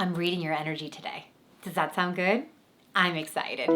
I'm reading your energy today. Does that sound good? I'm excited.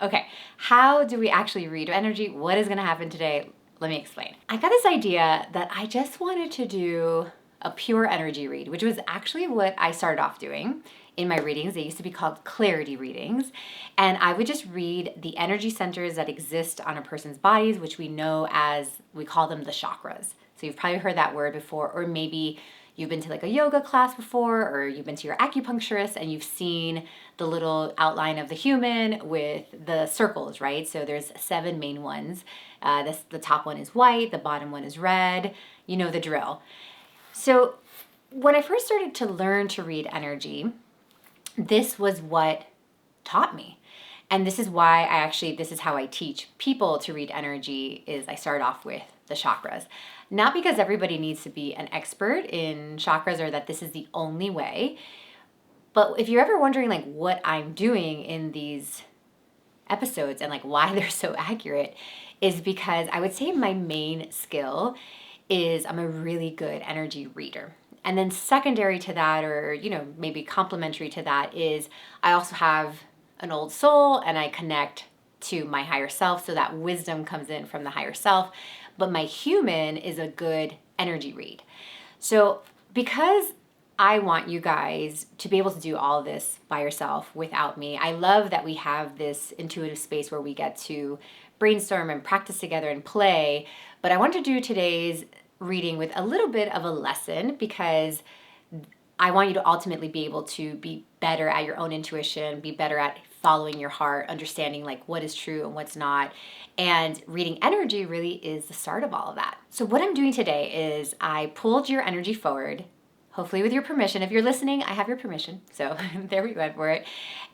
Okay, how do we actually read energy? What is gonna happen today? Let me explain. I got this idea that I just wanted to do a pure energy read, which was actually what I started off doing in my readings. They used to be called clarity readings. And I would just read the energy centers that exist on a person's bodies, which we know as, we call them the chakras. So you've probably heard that word before, or maybe you've been to like a yoga class before, or you've been to your acupuncturist and you've seen the little outline of the human with the circles, right? So there's 7 main ones. The top one is white, the bottom one is red. You know the drill. So when I first started to learn to read energy, this was what taught me. And this is why this is how I teach people to read energy, is I start off with the chakras. Not because everybody needs to be an expert in chakras or that this is the only way, but if you're ever wondering like what I'm doing in these episodes and like why they're so accurate, is because I would say my main skill is I'm a really good energy reader. And then secondary to that, or maybe complementary to that, is I also have an old soul and I connect to my higher self, so that wisdom comes in from the higher self. But my human is a good energy read. So because I want you guys to be able to do all of this by yourself without me, I love that we have this intuitive space where we get to brainstorm and practice together and play. But I want to do today's reading with a little bit of a lesson, because I want you to ultimately be able to be better at your own intuition, be better at following your heart, understanding like what is true and what's not. And reading energy really is the start of all of that. So what I'm doing today is I pulled your energy forward, hopefully with your permission. If you're listening, I have your permission. So there we go for it.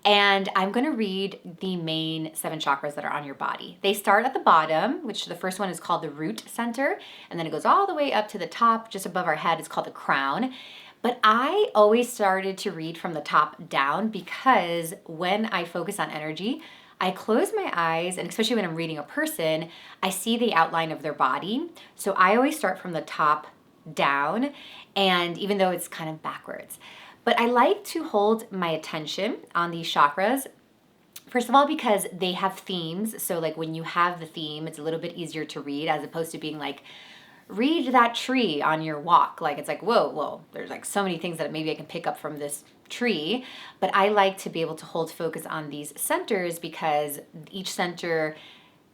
And I'm going to read the main 7 chakras that are on your body. They start at the bottom, which the first one is called the root center. And then it goes all the way up to the top, just above our head. It's called the crown. But I always started to read from the top down, because when I focus on energy, I close my eyes, and especially when I'm reading a person, I see the outline of their body. So I always start from the top down, and even though it's kind of backwards. But I like to hold my attention on these chakras, first of all, because they have themes. So like when you have the theme, it's a little bit easier to read, as opposed to being like, read that tree on your walk. Like it's like, whoa, there's like so many things that maybe I can pick up from this tree. But I like to be able to hold focus on these centers, because each center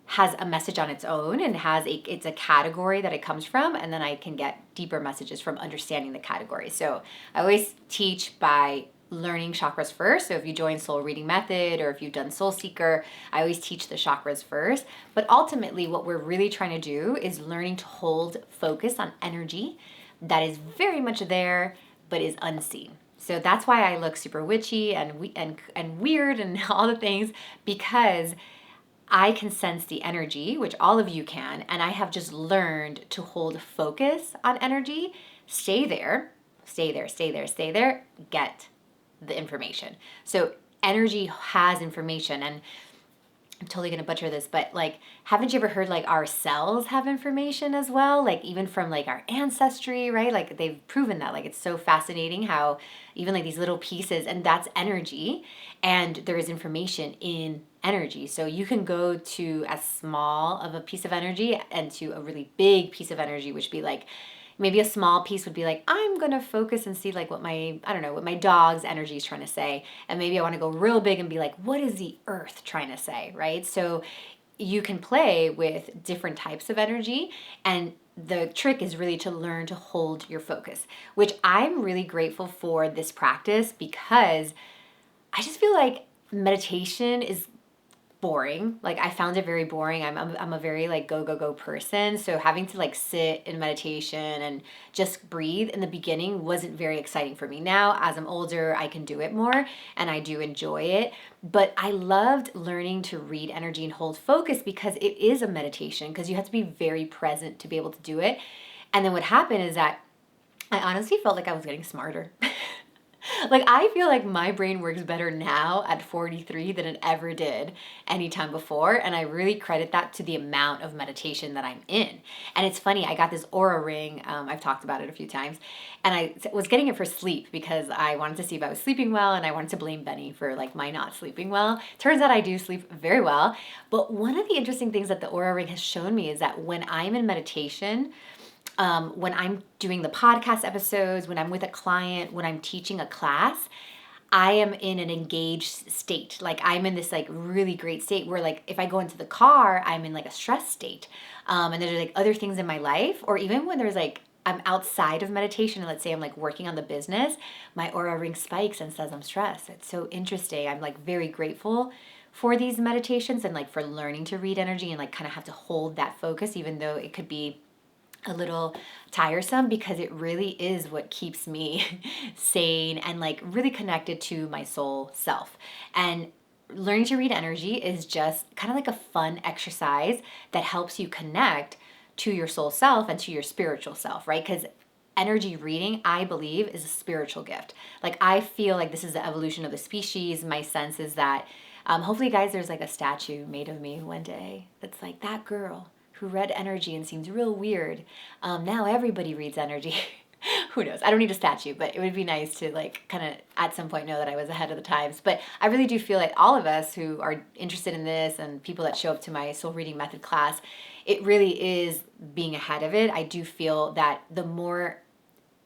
has a message on its own and it's a category that it comes from, and then I can get deeper messages from understanding the category. So I always teach by learning chakras first. So if you join Soul Reading Method, or if you've done Soul Seeker, I always teach the chakras first. But ultimately what we're really trying to do is learning to hold focus on energy that is very much there but is unseen. So that's why I look super witchy and weird and all the things, because I can sense the energy, which all of you can, and I have just learned to hold focus on energy. Stay there, get the information. So energy has information, and I'm totally going to butcher this, but like, haven't you ever heard like our cells have information as well? Like even from like our ancestry, right? Like they've proven that. Like it's so fascinating how even like these little pieces, and that's energy, and there is information in energy. So you can go to as small of a piece of energy and to a really big piece of energy, which be like, maybe a small piece would be like, I'm going to focus and see like what my dog's energy is trying to say. And maybe I want to go real big and be like, what is the earth trying to say, right? So you can play with different types of energy, and the trick is really to learn to hold your focus, which I'm really grateful for this practice, because I just feel like meditation is boring. Like I found it very boring. I'm a very like go person. So having to like sit in meditation and just breathe in the beginning wasn't very exciting for me. Now, as I'm older, I can do it more and I do enjoy it. But I loved learning to read energy and hold focus, because it is a meditation, because you have to be very present to be able to do it. And then what happened is that I honestly felt like I was getting smarter. Like, I feel like my brain works better now at 43 than it ever did anytime before. And I really credit that to the amount of meditation that I'm in. And it's funny, I got this aura ring. I've talked about it a few times. And I was getting it for sleep because I wanted to see if I was sleeping well. And I wanted to blame Benny for like my not sleeping well. Turns out I do sleep very well. But one of the interesting things that the aura ring has shown me is that when I'm in meditation, when I'm doing the podcast episodes, when I'm with a client, when I'm teaching a class, I am in an engaged state. Like I'm in this like really great state where like if I go into the car, I'm in like a stress state. And there's like other things in my life, or even when there's like I'm outside of meditation and let's say I'm like working on the business, my aura ring spikes and says I'm stressed. It's so interesting. I'm like very grateful for these meditations and like for learning to read energy and like kind of have to hold that focus, even though it could be a little tiresome, because it really is what keeps me sane and like really connected to my soul self. And learning to read energy is just kind of like a fun exercise that helps you connect to your soul self and to your spiritual self, right? Because energy reading, I believe, is a spiritual gift. Like I feel like this is the evolution of the species. My sense is that hopefully, guys, there's like a statue made of me one day that's like that girl who read energy and seems real weird. Now everybody reads energy. Who knows? I don't need a statue, but it would be nice to like kind of at some point know that I was ahead of the times. But I really do feel like all of us who are interested in this and people that show up to my soul reading method class, it really is being ahead of it. I do feel that the more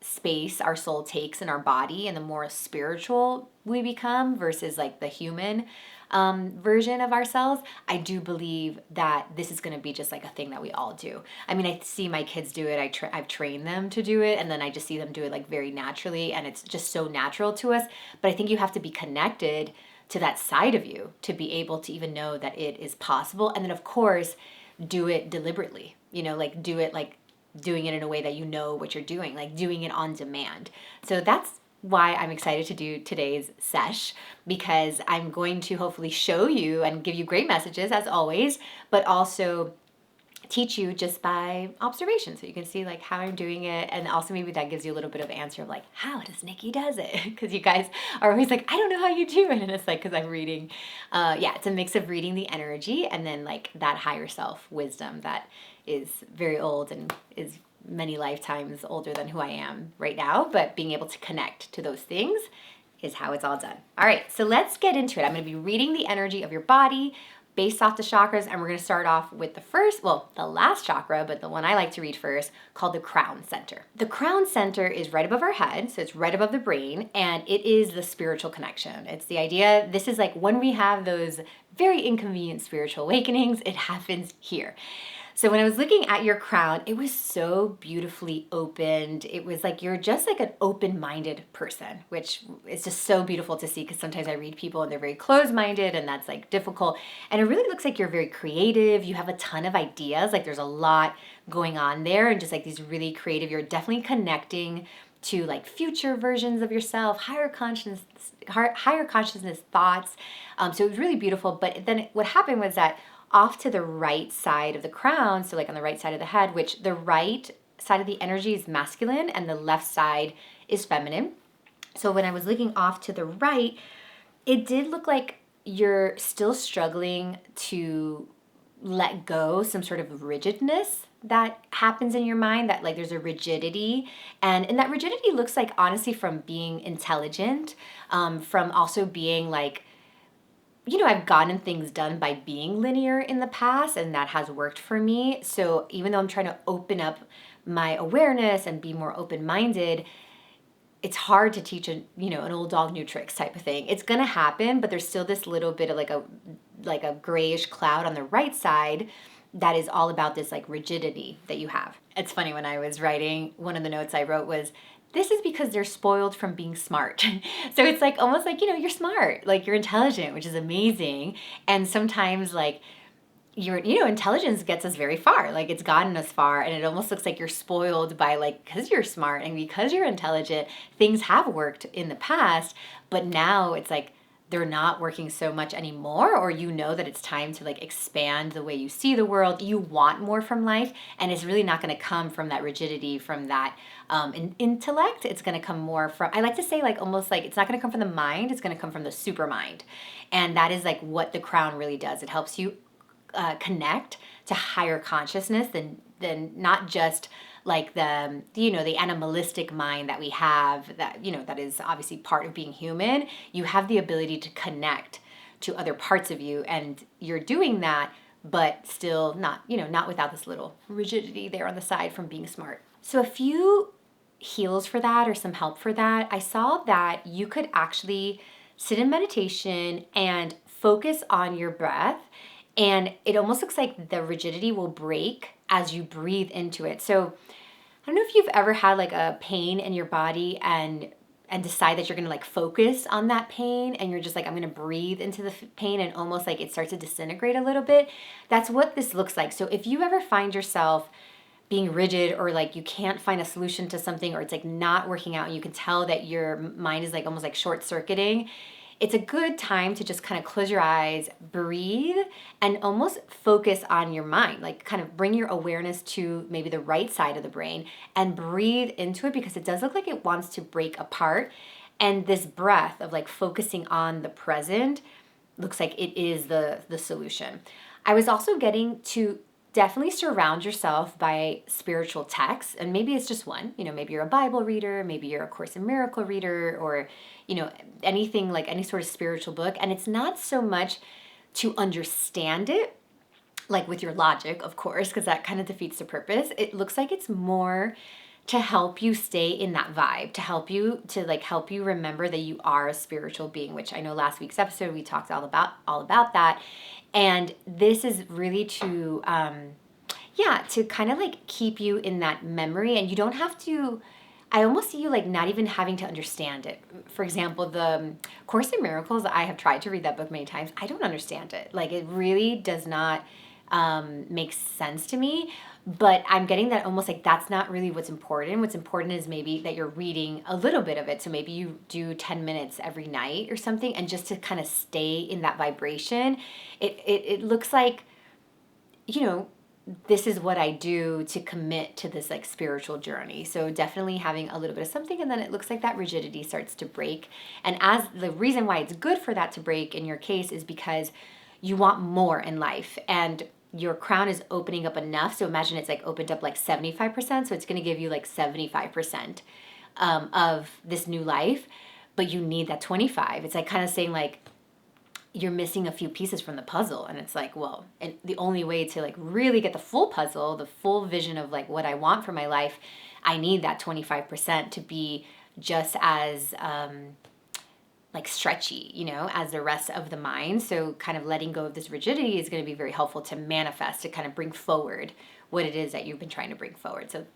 space our soul takes in our body and the more spiritual we become versus like the human version of ourselves, I do believe that this is going to be just like a thing that we all do. I mean, I see my kids do it. I've trained them to do it, and then I just see them do it like very naturally, and it's just so natural to us. But I think you have to be connected to that side of you to be able to even know that it is possible. And then of course, do it deliberately, like do it like doing it in a way that you know what you're doing, like doing it on demand. So that's why I'm excited to do today's sesh, because I'm going to hopefully show you and give you great messages as always, but also teach you just by observation, so you can see like how I'm doing it, and also maybe that gives you a little bit of answer of like, how does Nikki does it? Because you guys are always like, I don't know how you do it, and it's like, because I'm reading, it's a mix of reading the energy and then like that higher self wisdom that is very old and is many lifetimes older than who I am right now, but being able to connect to those things is how it's all done. All right, so let's get into it. I'm going to be reading the energy of your body based off the chakras, and we're going to start off with the last chakra, but the one I like to read first, called the crown center. The crown center is right above our head, so it's right above the brain, and it is the spiritual connection. It's the idea, this is like when we have those very inconvenient spiritual awakenings, it happens here. So when I was looking at your crown, it was so beautifully opened. It was like you're just like an open-minded person, which is just so beautiful to see, because sometimes I read people and they're very closed-minded and that's like difficult. And it really looks like you're very creative. You have a ton of ideas. Like there's a lot going on there, and just like these really creative, you're definitely connecting to like future versions of yourself, higher consciousness thoughts. So it was really beautiful. But then what happened was that off to the right side of the crown, so like on the right side of the head, which the right side of the energy is masculine and the left side is feminine. So when I was looking off to the right, it did look like you're still struggling to let go some sort of rigidness that happens in your mind, that like there's a rigidity, and that rigidity looks like honestly from being intelligent, from also being like, I've gotten things done by being linear in the past, and that has worked for me. So even though I'm trying to open up my awareness and be more open-minded, it's hard to teach an old dog, new tricks type of thing. It's going to happen, but there's still this little bit of like a grayish cloud on the right side that is all about this like rigidity that you have. It's funny, when I was writing, one of the notes I wrote was, this is because they're spoiled from being smart. So it's like almost like, you're smart, like you're intelligent, which is amazing. And sometimes like intelligence gets us very far. Like it's gotten us far, and it almost looks like you're spoiled by like, because you're smart and because you're intelligent, things have worked in the past, but now it's like they're not working so much anymore, or you know that it's time to like expand the way you see the world. You want more from life, and it's really not going to come from that rigidity, from that intellect. It's going to come more from, I like to say, like almost like it's not going to come from the mind, it's going to come from the super mind. And that is like what the crown really does. It helps you connect to higher consciousness than not just like the the animalistic mind that we have, that that is obviously part of being human. You have the ability to connect to other parts of you, and you're doing that, but still not not without this little rigidity there on the side from being smart. So a few heals for that, or some help for that, I saw that you could actually sit in meditation and focus on your breath, and it almost looks like the rigidity will break as you breathe into it. So I don't know if you've ever had like a pain in your body and decide that you're going to like focus on that pain, and you're just like, I'm going to breathe into the pain, and almost like it starts to disintegrate a little bit. That's what this looks like. So if you ever find yourself being rigid, or like you can't find a solution to something, or it's like not working out, and you can tell that your mind is like almost like short circuiting, it's a good time to just kind of close your eyes, breathe, and almost focus on your mind. Like kind of bring your awareness to maybe the right side of the brain and breathe into it, because it does look like it wants to break apart. And this breath of like focusing on the present looks like it is the solution. I was also getting to definitely surround yourself by spiritual texts, and maybe it's just one. Maybe you're a Bible reader, maybe you're a Course in Miracle reader, or anything like any sort of spiritual book. And it's not so much to understand it, like with your logic, of course, because that kind of defeats the purpose. It looks like it's more to help you stay in that vibe, to help you remember that you are a spiritual being, which I know last week's episode we talked all about that. And this is really to to kind of like keep you in that memory, and you don't have to. I almost see you like not even having to understand it. For example, the Course in Miracles, I have tried to read that book many times. I don't understand it. Like it really does not make sense to me. But I'm getting that almost like that's not really what's important. What's important is maybe that you're reading a little bit of it. So maybe you do 10 minutes every night or something, and just to kind of stay in that vibration. It looks like, this is what I do to commit to this like spiritual journey. So definitely having a little bit of something, and then it looks like that rigidity starts to break. And as the reason why it's good for that to break in your case is because you want more in life, and your crown is opening up enough. So imagine it's like opened up like 75%. So it's going to give you like 75% of this new life, but you need that 25. It's like kind of saying like, you're missing a few pieces from the puzzle. And it's like, well, and the only way to like really get the full puzzle, the full vision of like what I want for my life, I need that 25% to be just as like stretchy, as the rest of the mind. So kind of letting go of this rigidity is going to be very helpful to manifest, to kind of bring forward what it is that you've been trying to bring forward. So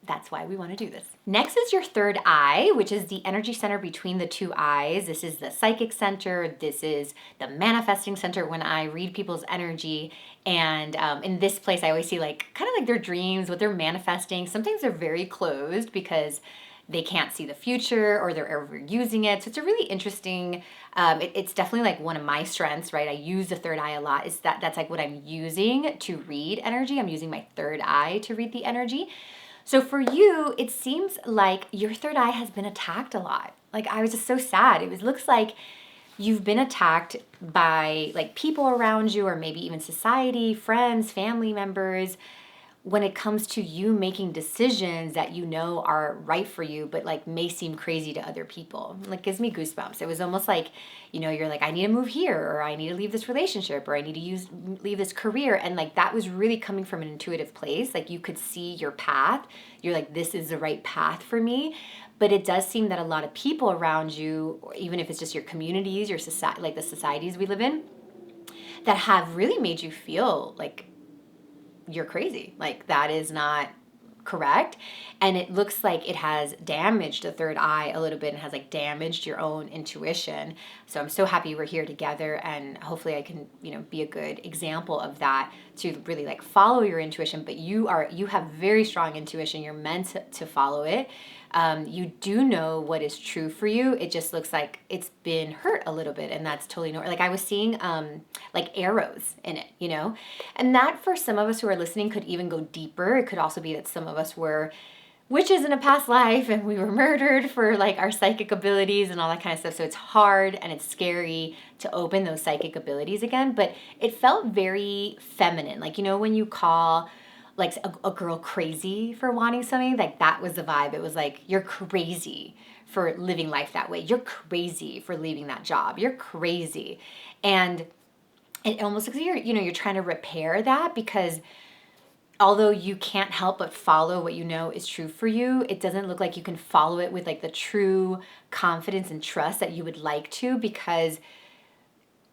that's why we want to do this. Next is your third eye, which is the energy center between the two eyes. This is the psychic center. This is the manifesting center. When I read people's energy, and in this place, I always see like kind of like their dreams, what they're manifesting. Sometimes they're very closed because they can't see the future, or they're overusing it. So it's a really interesting, it's definitely like one of my strengths, right? I use the third eye a lot. That's like what I'm using to read energy. I'm using my third eye to read the energy. So for you, it seems like your third eye has been attacked a lot. Like I was just so sad. It looks like you've been attacked by like people around you, or maybe even society, friends, family members, when it comes to you making decisions that are right for you, but like may seem crazy to other people. Like gives me goosebumps. It was almost like, you're like, I need to move here, or I need to leave this relationship, or I need to leave this career. And like that was really coming from an intuitive place. Like you could see your path. You're like, this is the right path for me. But it does seem that a lot of people around you, or even if it's just your communities, your society, like the societies we live in, that have really made you feel like you're crazy. Like that is not correct. And it looks like it has damaged the third eye a little bit, and has like damaged your own intuition. So I'm so happy we're here together, and hopefully I can, be a good example of that, to really like follow your intuition. But you have very strong intuition. You're meant to follow it. You do know what is true for you. It just looks like it's been hurt a little bit, and that's totally normal. Like I was seeing like arrows in it, you know? And that for some of us who are listening could even go deeper. It could also be that some of us were witches in a past life and we were murdered for like our psychic abilities and all that kind of stuff. So it's hard and it's scary to open those psychic abilities again, but it felt very feminine. Like, you know, when you call like a girl crazy for wanting something, like that was the vibe. It was like, you're crazy for living life that way. You're crazy for leaving that job. You're crazy. And it almost looks like you're trying to repair that, because although you can't help but follow what you know is true for you, it doesn't look like you can follow it with like the true confidence and trust that you would like to, because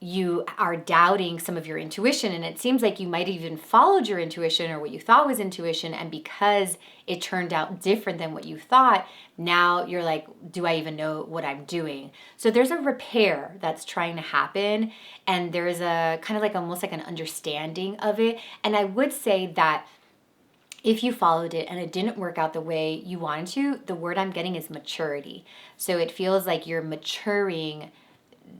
you are doubting some of your intuition. And it seems like you might have even followed your intuition or what you thought was intuition. And because it turned out different than what you thought, now you're like, do I even know what I'm doing? So there's a repair that's trying to happen. And there's a kind of like almost like an understanding of it. And I would say that if you followed it and it didn't work out the way you wanted to, the word I'm getting is maturity. So it feels like you're maturing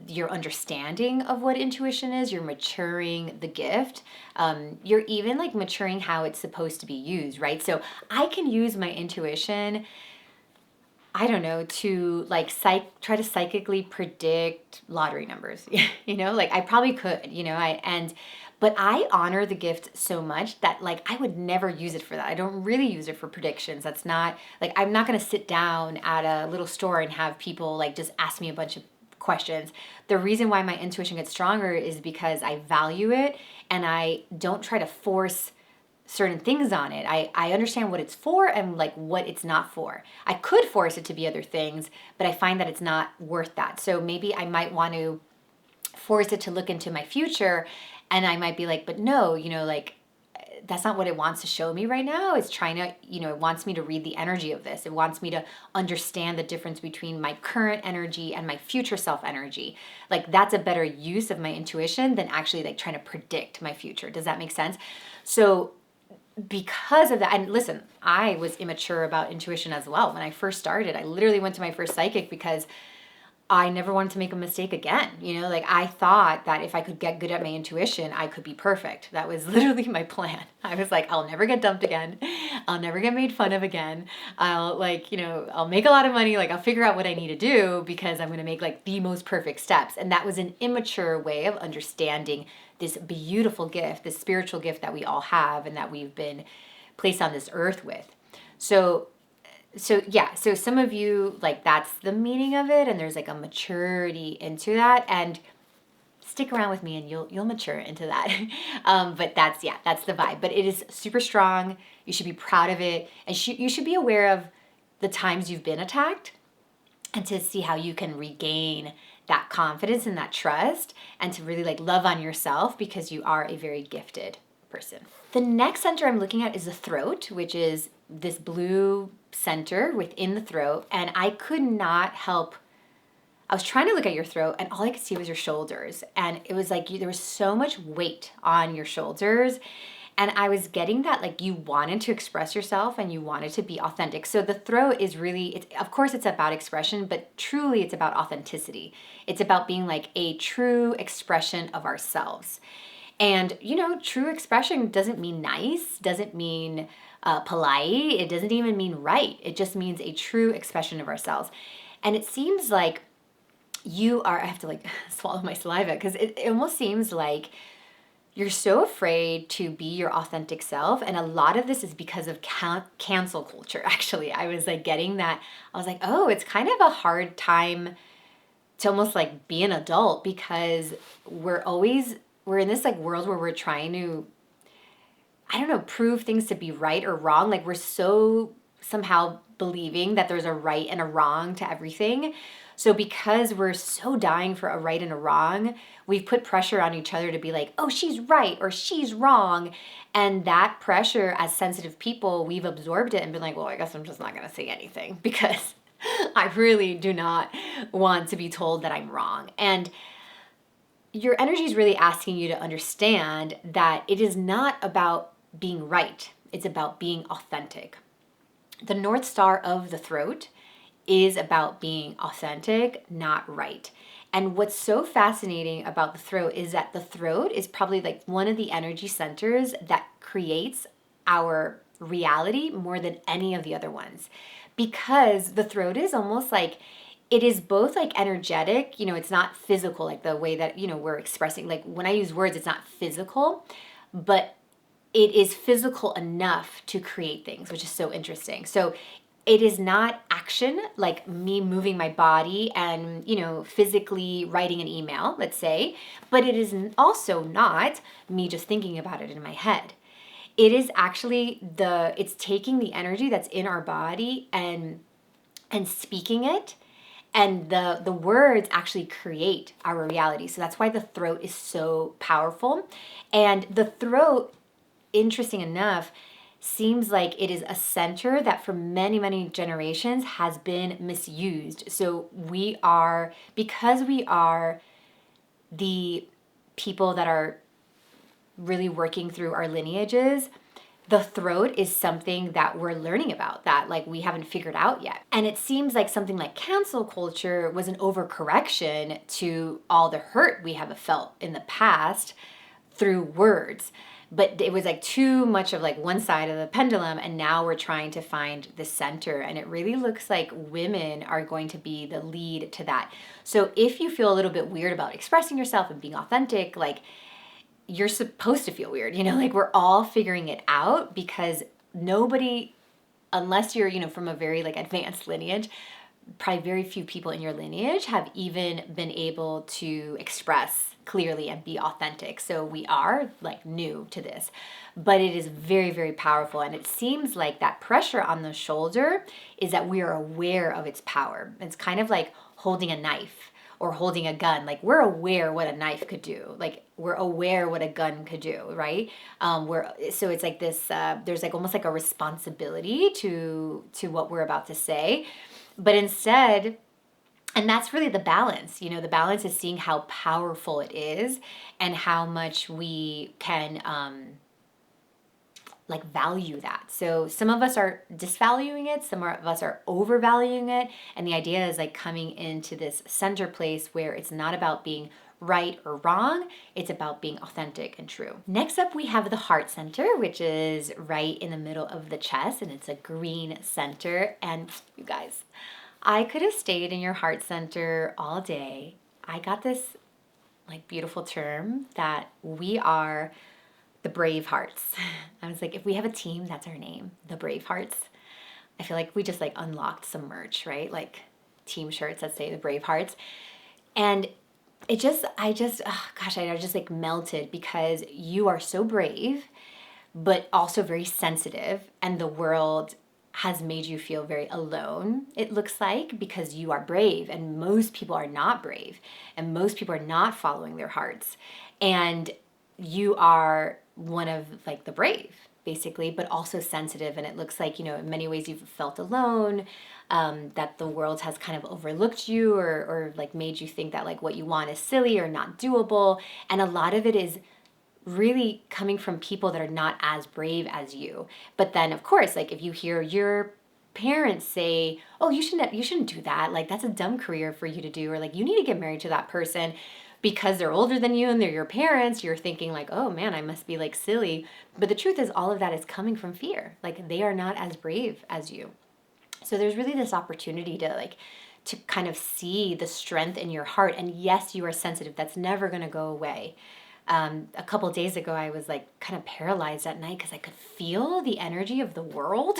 your understanding of what intuition is. You're maturing the gift. You're even like maturing how it's supposed to be used, right? So I can use my intuition, I don't know, to like try to psychically predict lottery numbers. Like I probably could, but I honor the gift so much that like I would never use it for that. I don't really use it for predictions. That's not like, I'm not going to sit down at a little store and have people like just ask me a bunch of questions. The reason why my intuition gets stronger is because I value it and I don't try to force certain things on it. I understand what it's for and like what it's not for. I could force it to be other things, but I find that it's not worth that. So maybe I might want to force it to look into my future, and I might be like, but no, like that's not what it wants to show me right now. It's trying to, it wants me to read the energy of this. It wants me to understand the difference between my current energy and my future self energy. Like that's a better use of my intuition than actually like trying to predict my future. Does that make sense? So because of that, and listen, I was immature about intuition as well. When I first started, I literally went to my first psychic because I never wanted to make a mistake again. Like I thought that if I could get good at my intuition, I could be perfect. That was literally my plan. I was like, I'll never get dumped again. I'll never get made fun of again. I'll I'll make a lot of money. Like I'll figure out what I need to do because I'm going to make like the most perfect steps. And that was an immature way of understanding this beautiful gift, this spiritual gift that we all have and that we've been placed on this earth with. So some of you, like that's the meaning of it, and there's like a maturity into that, and stick around with me and you'll mature into that. But that's the vibe. But it is super strong. You should be proud of it, and you should be aware of the times you've been attacked, and to see how you can regain that confidence and that trust, and to really like love on yourself, because you are a very gifted person. The next center I'm looking at is the throat, which is this blue center within the throat. And I could not help, I was trying to look at your throat and all I could see was your shoulders. And it was like there was so much weight on your shoulders. And I was getting that like you wanted to express yourself and you wanted to be authentic. So the throat is really, of course it's about expression, but truly it's about authenticity. It's about being like a true expression of ourselves. And, true expression doesn't mean nice, doesn't mean polite, it doesn't even mean right. It just means a true expression of ourselves. And it seems like I have to like swallow my saliva, because it almost seems like you're so afraid to be your authentic self. And a lot of this is because of cancel culture, actually. I was like getting that. I was like, oh, it's kind of a hard time to almost like be an adult, because we're in this like world where we're trying to, prove things to be right or wrong. Like we're so somehow believing that there's a right and a wrong to everything. So because we're so dying for a right and a wrong, we've put pressure on each other to be like, oh, she's right or she's wrong. And that pressure, as sensitive people, we've absorbed it and been like, well, I guess I'm just not going to say anything because I really do not want to be told that I'm wrong. And your energy is really asking you to understand that it is not about being right. It's about being authentic. the North Star of the throat is about being authentic, not right. And what's so fascinating about the throat is that the throat is probably like one of the energy centers that creates our reality more than any of the other ones. Because the throat is almost like it is both like energetic, it's not physical, like the way that, we're expressing. Like when I use words, it's not physical, but it is physical enough to create things, which is so interesting. So it is not action like me moving my body and, physically writing an email, let's say, but it is also not me just thinking about it in my head. It is actually it's taking the energy that's in our body and speaking it, and the words actually create our reality. So that's why the throat is so powerful. And the throat, interesting enough, seems like it is a center that for many, many generations has been misused. So because we are the people that are really working through our lineages, the throat is something that we're learning about that like we haven't figured out yet. And it seems like something like cancel culture was an overcorrection to all the hurt we have felt in the past through words. But it was like too much of like one side of the pendulum, and now we're trying to find the center, and it really looks like women are going to be the lead to that. So if you feel a little bit weird about expressing yourself and being authentic, like you're supposed to feel weird, like we're all figuring it out, because nobody, unless you're, from a very like advanced lineage, probably very few people in your lineage have even been able to express clearly and be authentic. So we are like new to this, but it is very, very powerful. And it seems like that pressure on the shoulder is that we are aware of its power. It's kind of like holding a knife or holding a gun. Like we're aware what a knife could do. Like we're aware what a gun could do, right? So it's like this, there's like almost like a responsibility to what we're about to say. But instead, and that's really the balance, the balance is seeing how powerful it is and how much we can like value that. So some of us are disvaluing it, some of us are overvaluing it. And the idea is like coming into this center place where it's not about being right or wrong, it's about being authentic and true. Next up, we have the heart center, which is right in the middle of the chest, and it's a green center. And you guys, I could have stayed in your heart center all day. I got this like beautiful term that we are the brave hearts. I was like, if we have a team, that's our name, the brave hearts. I feel like we just like unlocked some merch, right? Like team shirts that say the brave hearts. And I just like melted, because you are so brave, but also very sensitive. And the world has made you feel very alone, it looks like, because you are brave and most people are not brave and most people are not following their hearts. And you are one of like the brave, basically, but also sensitive. And it looks like, in many ways you've felt alone, that the world has kind of overlooked you or like made you think that like what you want is silly or not doable. And a lot of it is really coming from people that are not as brave as you. But then of course, like if you hear your parents say, oh, you shouldn't do that, like that's a dumb career for you to do, or like you need to get married to that person because they're older than you and they're your parents, you're thinking like, oh man, I must be like silly. But the truth is all of that is coming from fear. Like they are not as brave as you. So there's really this opportunity to kind of see the strength in your heart. And yes, you are sensitive. That's never going to go away. A couple of days ago, I was like kind of paralyzed at night because I could feel the energy of the world.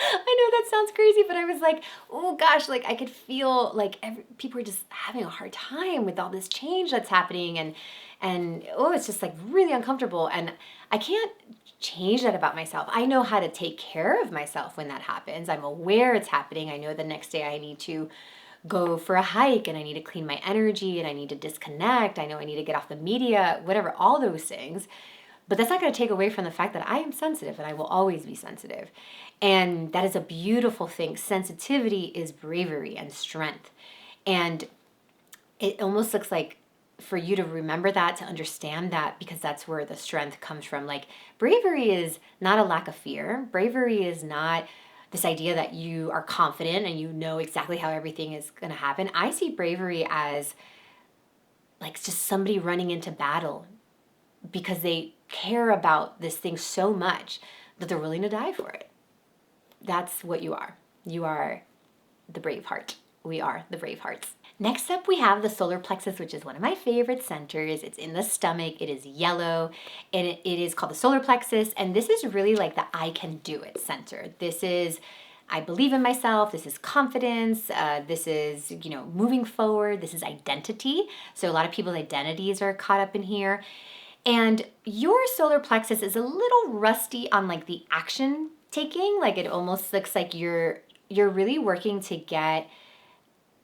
I know that sounds crazy, but I was like, oh gosh, like I could feel like people are just having a hard time with all this change that's happening. And oh, it's just like really uncomfortable. And I can't change that about myself. I know how to take care of myself when that happens. I'm aware it's happening. I know the next day I need to go for a hike and I need to clean my energy and I need to disconnect. I know I need to get off the media, whatever, all those things. But that's not going to take away from the fact that I am sensitive and I will always be sensitive. And that is a beautiful thing. Sensitivity is bravery and strength. And it almost looks like for you to remember that, to understand that, because that's where the strength comes from. Like bravery is not a lack of fear. Bravery is not this idea that you are confident and you know exactly how everything is going to happen. I see bravery as like just somebody running into battle because they care about this thing so much that they're willing to die for it. That's what you are. You are the brave heart. We are the brave hearts. Next up, we have the solar plexus, which is one of my favorite centers. It's in the stomach. It is yellow, and it is called the solar plexus. And this is really like the I can do it center. This is, I believe in myself. This is confidence. This is, moving forward. This is identity. So a lot of people's identities are caught up in here. And your solar plexus is a little rusty on like the action taking. Like it almost looks like you're really working to get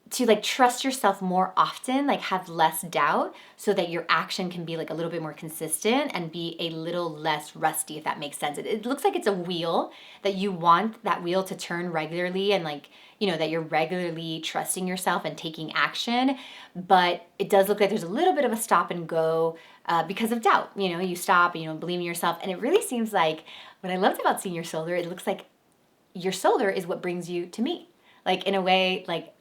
to like trust yourself more often, like have less doubt so that your action can be like a little bit more consistent and be a little less rusty, if that makes sense. It looks like it's a wheel that you want that wheel to turn regularly and like, that you're regularly trusting yourself and taking action. But it does look like there's a little bit of a stop and go because of doubt. You stop and you don't believe in yourself. And it really seems like what I loved about seeing your solar, it looks like your solar is what brings you to me. Like in a way, like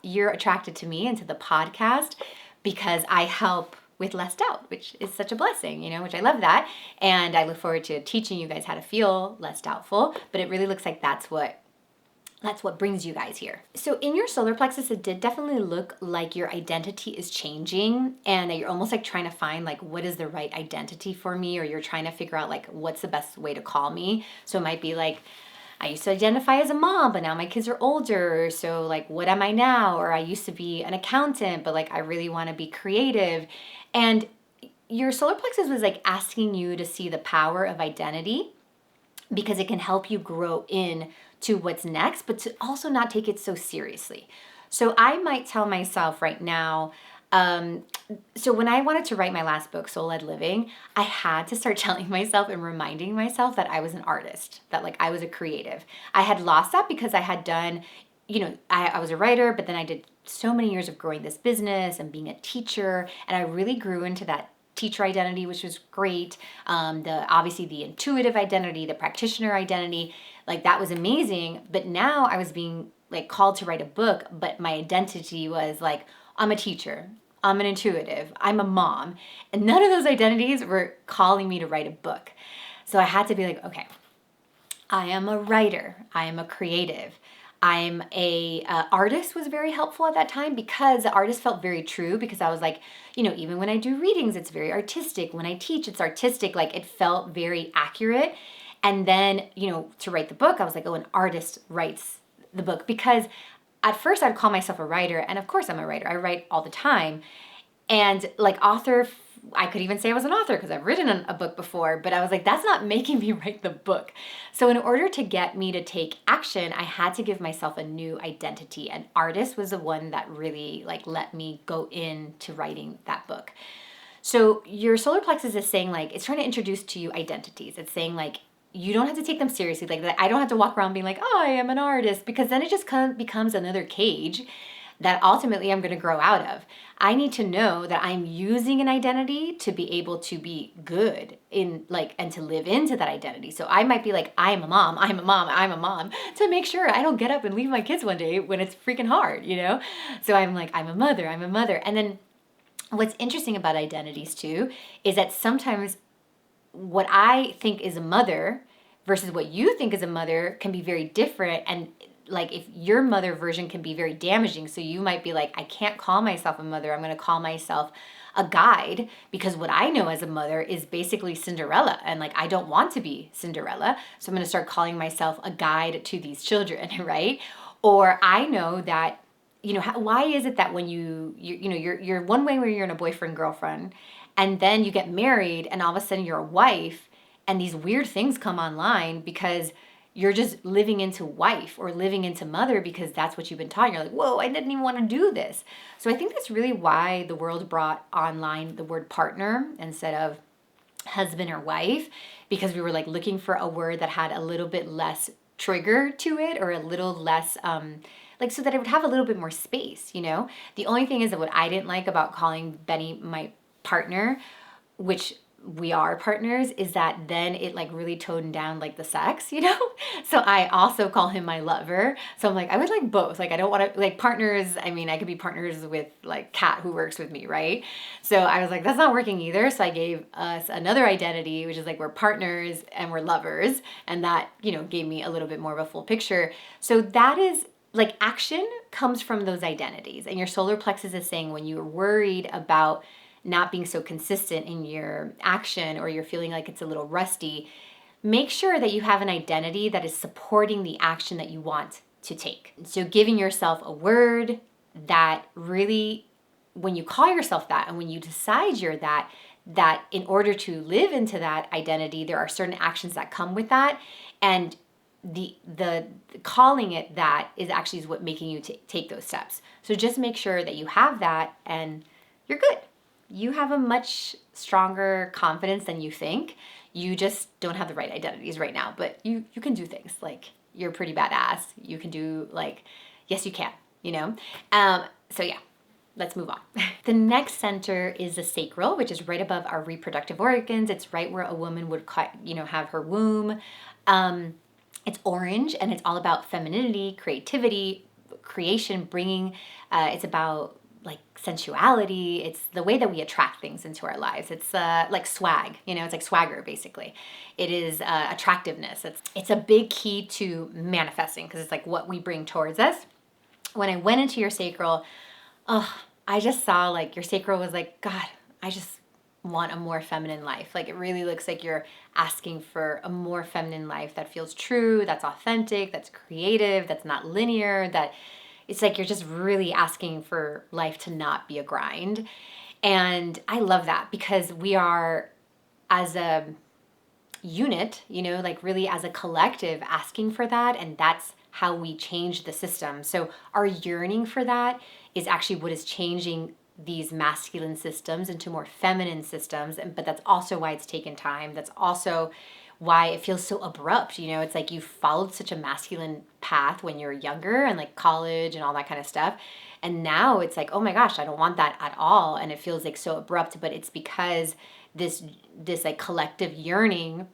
you're attracted to me and to the podcast because I help with less doubt, which is such a blessing, which I love that. And I look forward to teaching you guys how to feel less doubtful, but it really looks like that's what brings you guys here. So in your solar plexus, it did definitely look like your identity is changing and that you're almost like trying to find like, what is the right identity for me? Or you're trying to figure out like, what's the best way to call me? So it might be like, I used to identify as a mom, but now my kids are older. So like, what am I now? Or I used to be an accountant, but like, I really want to be creative. And your solar plexus was like asking you to see the power of identity because it can help you grow in to what's next, but to also not take it so seriously. So I might tell myself right now, so when I wanted to write my last book, Soul Led Living, I had to start telling myself and reminding myself that I was an artist, that like I was a creative. I had lost that because I had done, I was a writer, but then I did so many years of growing this business and being a teacher, and I really grew into that teacher identity, which was great. Obviously the intuitive identity, the practitioner identity, like that was amazing. But now I was being like called to write a book, but my identity was like, I'm a teacher, I'm an intuitive, I'm a mom. And none of those identities were calling me to write a book. So I had to be like, okay, I am a writer, I am a creative, I'm a artist was very helpful at that time because the artist felt very true because I was like, even when I do readings, it's very artistic. When I teach, it's artistic. Like it felt very accurate. And then, to write the book, I was like, oh, an artist writes the book because at first I'd call myself a writer. And of course I'm a writer. I write all the time. And like author, I could even say I was an author because I've written a book before, but I was like, that's not making me write the book. So in order to get me to take action, I had to give myself a new identity. And artist was the one that really like let me go into writing that book. So your solar plexus is saying like, it's trying to introduce to you identities. It's saying like, you don't have to take them seriously. Like I don't have to walk around being like, oh, I am an artist, because then it just kind of becomes another cage that ultimately I'm going to grow out of. I need to know that I'm using an identity to be able to be good in like, and to live into that identity. So I might be like, I am a mom, I'm a mom, I'm a mom, to make sure I don't get up and leave my kids one day when it's freaking hard, So I'm like, I'm a mother, I'm a mother. And then what's interesting about identities too, is that sometimes what I think is a mother versus what you think is a mother can be very different. And like if your mother version can be very damaging. So you might be like, I can't call myself a mother. I'm going to call myself a guide because what I know as a mother is basically Cinderella. And like, I don't want to be Cinderella. So I'm going to start calling myself a guide to these children, right? Or I know that, why is it that when you're one way where you're in a boyfriend, girlfriend, and then you get married and all of a sudden you're a wife and these weird things come online because you're just living into wife or living into mother because that's what you've been taught. You're like, whoa, I didn't even want to do this. So I think that's really why the world brought online the word partner instead of husband or wife, because we were like looking for a word that had a little bit less trigger to it or a little less, so that it would have a little bit more space, The only thing is that what I didn't like about calling Benny my partner, which we are partners is that then it like really toned down like the sex, you know? So I also call him my lover. So I'm like, I would like both. Like, I don't want to like partners. I mean, I could be partners with like Kat who works with me, right? So I was like, that's not working either. So I gave us another identity, which is like we're partners and we're lovers. And that, you know, gave me a little bit more of a full picture. So that is like action comes from those identities. And your solar plexus is saying when you're worried about not being so consistent in your action or you're feeling like it's a little rusty, make sure that you have an identity that is supporting the action that you want to take. So giving yourself a word that really, when you call yourself that and when you decide you're that, that in order to live into that identity, there are certain actions that come with that. And the calling it that is actually what making you take those steps. So just make sure that you have that and you're good. You have a much stronger confidence than you think. You just don't have the right identities right now, but you can do things. Like, you're pretty badass. You can do like, yes, you can, you know? So yeah, let's move on. The next center is the sacral, which is right above our reproductive organs. It's right where a woman would, you know, have her womb. It's orange and it's all about femininity, creativity, creation, bringing, it's about like sensuality. It's the way that we attract things into our lives. It's like swag, you know, it's like swagger basically. It is attractiveness. It's a big key to manifesting because it's like what we bring towards us. When I went into your sacral, I just saw like your sacral was like, God, I just want a more feminine life. Like, it really looks like you're asking for a more feminine life that feels true, that's authentic, that's creative, that's not linear, that it's like you're just really asking for life to not be a grind. And I love that because we are, as a unit, you know, like really as a collective asking for that. And that's how we change the system. So our yearning for that is actually what is changing these masculine systems into more feminine systems. But that's also why it's taken time. That's also why it feels so abrupt. You know, it's like you followed such a masculine path when you were younger and like college and all that kind of stuff. And now it's like, oh my gosh, I don't want that at all. And it feels like so abrupt, but it's because this like collective yearning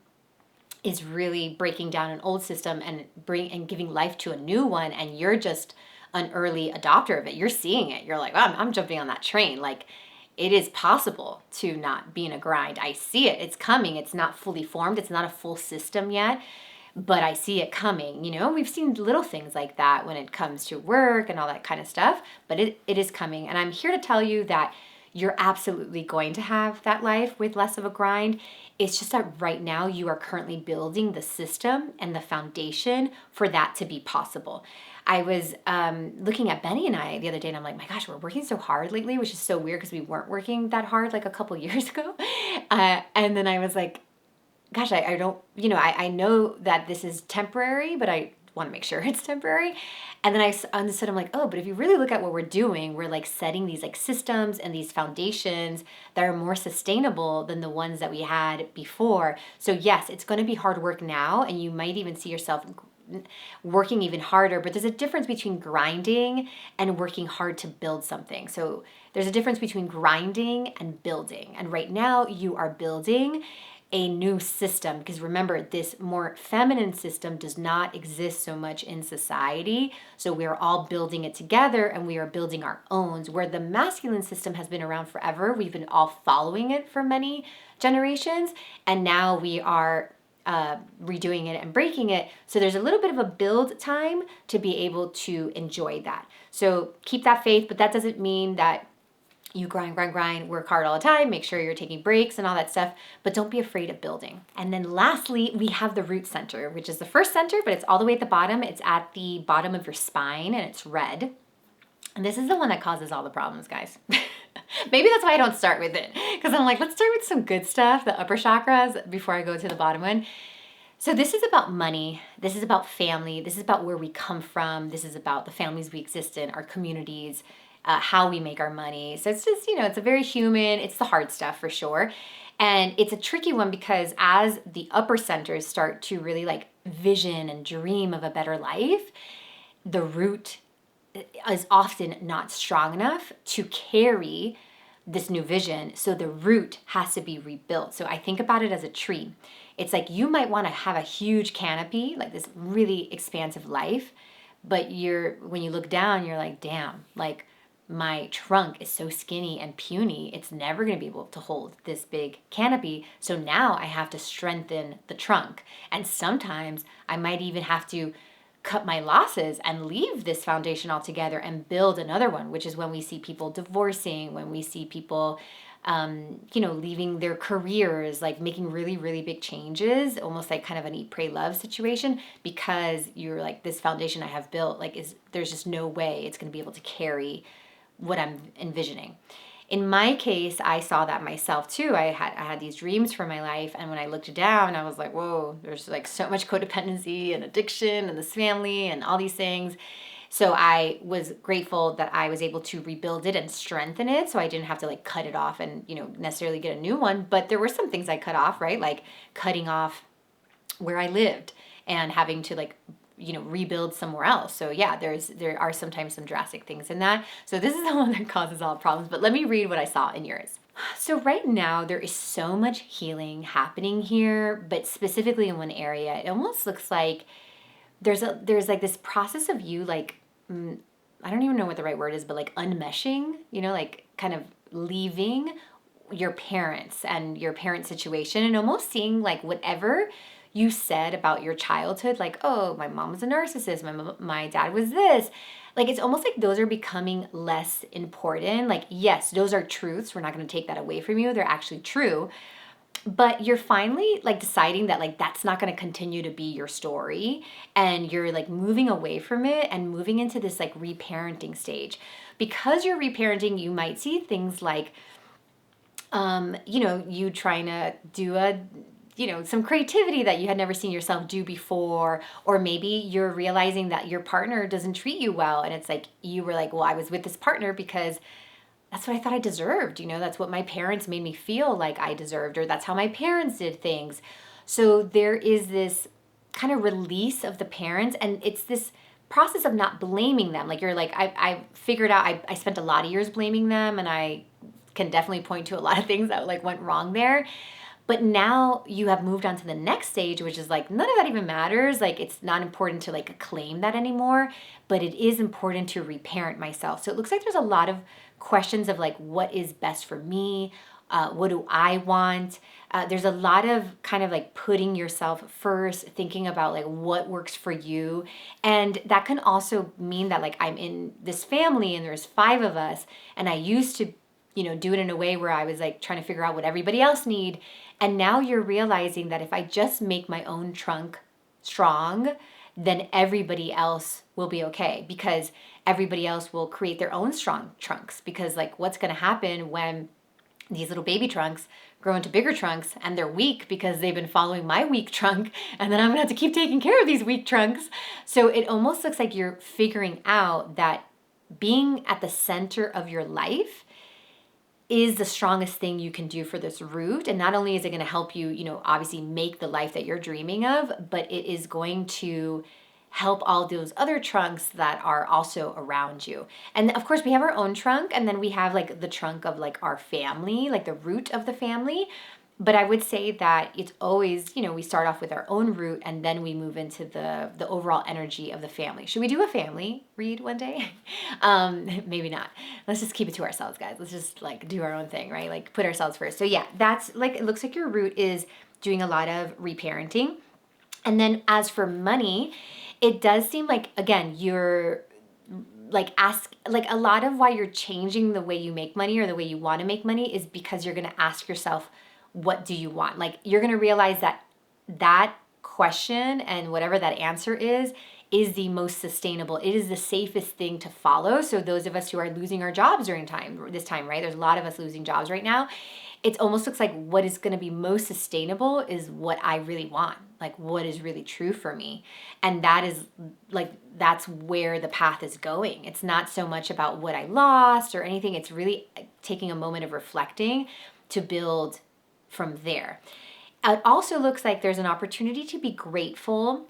is really breaking down an old system and giving life to a new one. And you're just an early adopter of it. You're seeing it. You're like, oh, I'm jumping on that train. Like, it is possible to not be in a grind. I see it. It's coming. It's not fully formed. It's not a full system yet, but I see it coming. You know, we've seen little things like that when it comes to work and all that kind of stuff, but it is coming. And I'm here to tell you that you're absolutely going to have that life with less of a grind. It's just that right now you are currently building the system and the foundation for that to be possible. I was looking at Benny and I the other day, and I'm like, my gosh, we're working so hard lately, which is so weird because we weren't working that hard like a couple years ago. And then I was like, gosh, I don't, you know, I know that this is temporary, but I want to make sure it's temporary. And then I understood, I'm like, oh, but if you really look at what we're doing, we're like setting these like systems and these foundations that are more sustainable than the ones that we had before. So yes, it's going to be hard work now, and you might even see yourself working even harder, but there's a difference between grinding and working hard to build something. So there's a difference between grinding and building. And right now you are building a new system, because remember, this more feminine system does not exist so much in society. So we're all building it together, and we are building our own. Where the masculine system has been around forever, we've been all following it for many generations, and now we are redoing it and breaking it. So there's a little bit of a build time to be able to enjoy that. So keep that faith, but that doesn't mean that you grind, work hard all the time, make sure you're taking breaks and all that stuff, but don't be afraid of building. And then lastly, we have the root center, which is the first center, but it's all the way at the bottom. It's at the bottom of your spine, and it's red. And this is the one that causes all the problems, guys. Maybe that's why I don't start with it, because I'm like, let's start with some good stuff, the upper chakras, before I go to the bottom one. So this is about money. This is about family. This is about where we come from. This is about the families we exist in, our communities, how we make our money. So it's just, you know, it's a very human, it's the hard stuff for sure. And it's a tricky one because as the upper centers start to really like vision and dream of a better life, the root is often not strong enough to carry this new vision. So the root has to be rebuilt. So I think about it as a tree. It's like you might want to have a huge canopy, like this really expansive life, but when you look down, you're like, damn, like my trunk is so skinny and puny, it's never going to be able to hold this big canopy. So now I have to strengthen the trunk. And sometimes I might even have to cut my losses and leave this foundation altogether and build another one, which is when we see people divorcing, when we see people leaving their careers, like making really, really big changes, almost like kind of an eat, pray, love situation, because you're like, this foundation I have built, like there's just no way it's going to be able to carry what I'm envisioning. In my case, I saw that myself too. I had these dreams for my life, and when I looked down, I was like, whoa, there's like so much codependency and addiction and this family and all these things. So I was grateful that I was able to rebuild it and strengthen it, so I didn't have to like cut it off and necessarily get a new one. But there were some things I cut off, right? Like cutting off where I lived and having to like rebuild somewhere else. So yeah, there are sometimes some drastic things in that. So this is the one that causes all problems, but let me read what I saw in yours. So right now there is so much healing happening here, but specifically in one area, it almost looks like there's like this process of you like, I don't even know what the right word is, but like unmeshing, like kind of leaving your parents and your parent situation and almost seeing like whatever you said about your childhood, like, oh, my mom was a narcissist, my dad was this. Like, it's almost like those are becoming less important. Like, yes, those are truths. We're not going to take that away from you. They're actually true. But you're finally like deciding that like that's not going to continue to be your story, and you're like moving away from it and moving into this like reparenting stage. Because you're reparenting, you might see things like you trying to do some creativity that you had never seen yourself do before, or maybe you're realizing that your partner doesn't treat you well, and it's like you were like, well, I was with this partner because that's what I thought I deserved. That's what my parents made me feel like I deserved, or that's how my parents did things. So there is this kind of release of the parents, and it's this process of not blaming them. Like you're like, I figured out, I spent a lot of years blaming them, and I can definitely point to a lot of things that like went wrong there. But now you have moved on to the next stage, which is like, none of that even matters. Like, it's not important to like claim that anymore, but it is important to reparent myself. So it looks like there's a lot of questions of like, what is best for me? What do I want? There's a lot of kind of like putting yourself first, thinking about like what works for you. And that can also mean that like I'm in this family and there's 5 of us, and I used to do it in a way where I was like trying to figure out what everybody else need. And now you're realizing that if I just make my own trunk strong, then everybody else will be okay, because everybody else will create their own strong trunks. Because like what's going to happen when these little baby trunks grow into bigger trunks and they're weak because they've been following my weak trunk, and then I'm going to have to keep taking care of these weak trunks. So it almost looks like you're figuring out that being at the center of your life is the strongest thing you can do for this root. And not only is it going to help you, obviously make the life that you're dreaming of, but it is going to help all those other trunks that are also around you. And of course we have our own trunk, and then we have like the trunk of like our family, like the root of the family. But I would say that it's always, we start off with our own root, and then we move into the overall energy of the family. Should we do a family read one day? Maybe not. Let's just keep it to ourselves, guys. Let's just like do our own thing, right? Like put ourselves first. So yeah, that's like, it looks like your root is doing a lot of reparenting. And then as for money, it does seem like, again, you're like a lot of why you're changing the way you make money or the way you want to make money is because you're going to ask yourself, what do you want? Like you're going to realize that question and whatever that answer is the most sustainable. It is the safest thing to follow. So those of us who are losing our jobs during this time, right? There's a lot of us losing jobs right now. It almost looks like what is going to be most sustainable is what I really want. Like what is really true for me. And that is like, that's where the path is going. It's not so much about what I lost or anything. It's really taking a moment of reflecting to build from there. It also looks like there's an opportunity to be grateful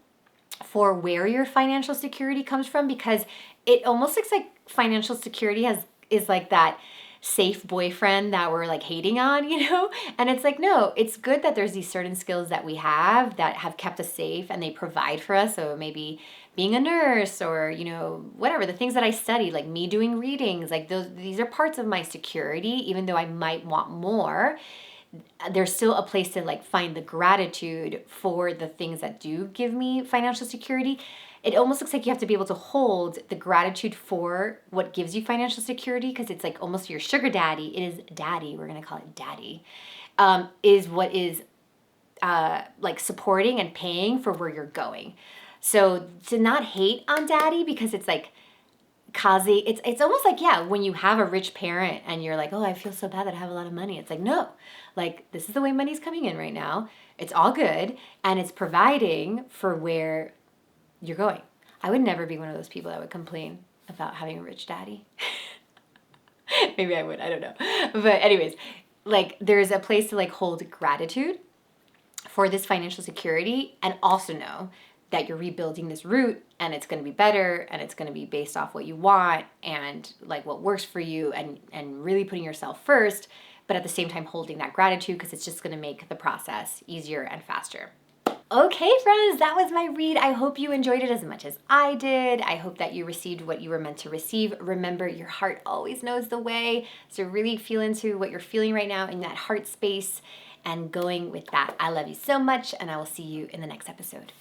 for where your financial security comes from, because it almost looks like financial security is like that safe boyfriend that we're like hating on, you know? And it's like, no, it's good that there's these certain skills that we have that have kept us safe and they provide for us. So maybe being a nurse or, you know, whatever, the things that I studied, like me doing readings, like these are parts of my security, even though I might want more. There's still a place to like find the gratitude for the things that do give me financial security. It almost looks like you have to be able to hold the gratitude for what gives you financial security, because it's like almost your sugar daddy. It is daddy. We're going to call it daddy. Is what is like supporting and paying for where you're going. So to not hate on daddy because it's like causing, it's almost like, yeah, when you have a rich parent and you're like, oh, I feel so bad that I have a lot of money. It's like, no, like this is the way money's coming in right now. It's all good and it's providing for where you're going. I would never be one of those people that would complain about having a rich daddy. Maybe I would, I don't know. But anyways, like there's a place to like hold gratitude for this financial security and also know that you're rebuilding this route and it's going to be better and it's going to be based off what you want and like what works for you and really putting yourself first, but at the same time holding that gratitude because it's just going to make the process easier and faster. Okay, friends, that was my read. I hope you enjoyed it as much as I did. I hope that you received what you were meant to receive. Remember, your heart always knows the way. So really feel into what you're feeling right now in that heart space and going with that. I love you so much, and I will see you in the next episode.